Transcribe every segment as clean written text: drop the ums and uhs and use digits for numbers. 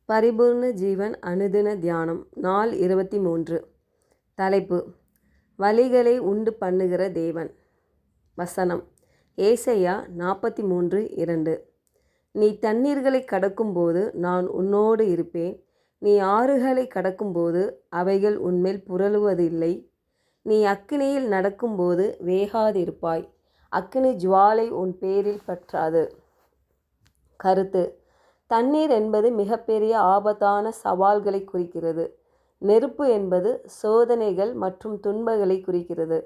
பரிபூர்ண ஜீவன் அனுதின தியானம் நாள் 23. தலைப்பு: வழிகளை உண்டு பண்ணுகிற தேவன். வசனம்: ஏசாயா 43:2. நீ தண்ணீர்களை கடக்கும்போது நான் உன்னோடு இருப்பேன். நீ ஆறுகளை கடக்கும்போது அவைகள் உன்மேல் புரளுவதில்லை. நீ அக்கினியில் நடக்கும்போது வேகாதிருப்பாய். அக்கினி ஜுவாலை உன் பேரில் பற்றாது. கருத்து: தண்ணீர் என்பது மிகப்பெரிய ஆபத்தான சவால்களை குறிக்கிறது. நெருப்பு என்பது சோதனைகள் மற்றும் துன்பங்களை குறிக்கிறது.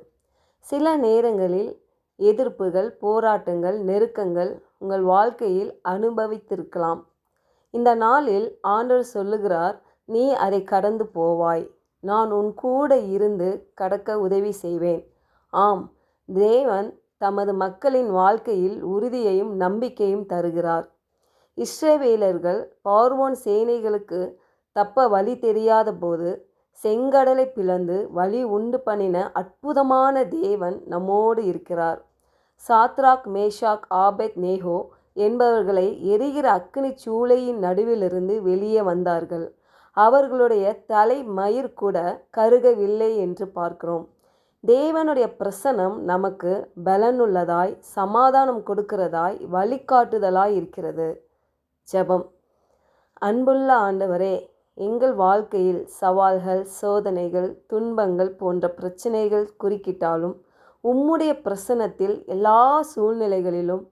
சில நேரங்களில் எதிர்ப்புகள், போராட்டங்கள், நெருக்கங்கள் உங்கள் வாழ்க்கையில் அனுபவித்திருக்கலாம். இந்த நாளில் ஆண்டவர் சொல்லுகிறார், நீ அதை கடந்து போவாய். நான் உன் கூட இருந்து கடக்க உதவி செய்வேன். ஆம், தேவன் தமது மக்களின் வாழ்க்கையில் உறுதியையும் நம்பிக்கையும் தருகிறார். இஸ்ரவேலர்கள் பார்வோன் சேனைகளுக்கு தப்ப வழி தெரியாத போது செங்கடலை பிளந்து வழி உண்டு பண்ணின அற்புதமான தேவன் நம்மோடு இருக்கிறார். சாத்ராக், மேஷாக், ஆபேத் நேகோ என்பவர்களை எரிகிற அக்கினி சூளையின் நடுவிலிருந்து வெளியே வந்தார்கள். அவர்களுடைய தலை மயிர் கூட கருகவில்லை என்று பார்க்கிறோம். தேவனுடைய பிரசன்னம் நமக்கு பலனுள்ளதாய், சமாதானம் கொடுக்கிறதாய், வழிகாட்டுதலாய் இருக்கிறது. ஜெபம். அன்புள்ள ஆண்டவரே, எங்கள் வாழ்க்கையில் சவால்கள், சோதனைகள், துன்பங்கள் போன்ற பிரச்சனைகள் குறுக்கிட்டாலும் உம்முடைய பிரசன்னத்தில் எல்லா சூழ்நிலைகளிலும்,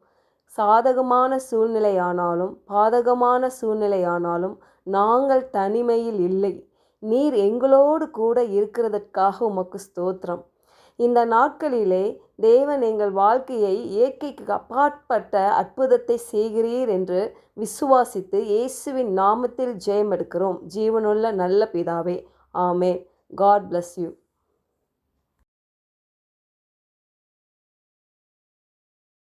சாதகமான சூழ்நிலையானாலும் பாதகமான சூழ்நிலையானாலும் நாங்கள் தனிமையில் இல்லை. நீர் எங்களோடு கூட இருக்கிறதற்காக உமக்கு ஸ்தோத்திரம். இந்த நாட்களிலே தேவன் எங்கள் வாழ்க்கையை இயற்கைக்கு அப்பாற்பட்ட அற்புதத்தை செய்கிறீர் என்று விசுவாசித்து இயேசுவின் நாமத்தில் ஜெயம் எடுக்கிறோம். ஜீவனுள்ள நல்ல பிதாவே, ஆமென். God bless you.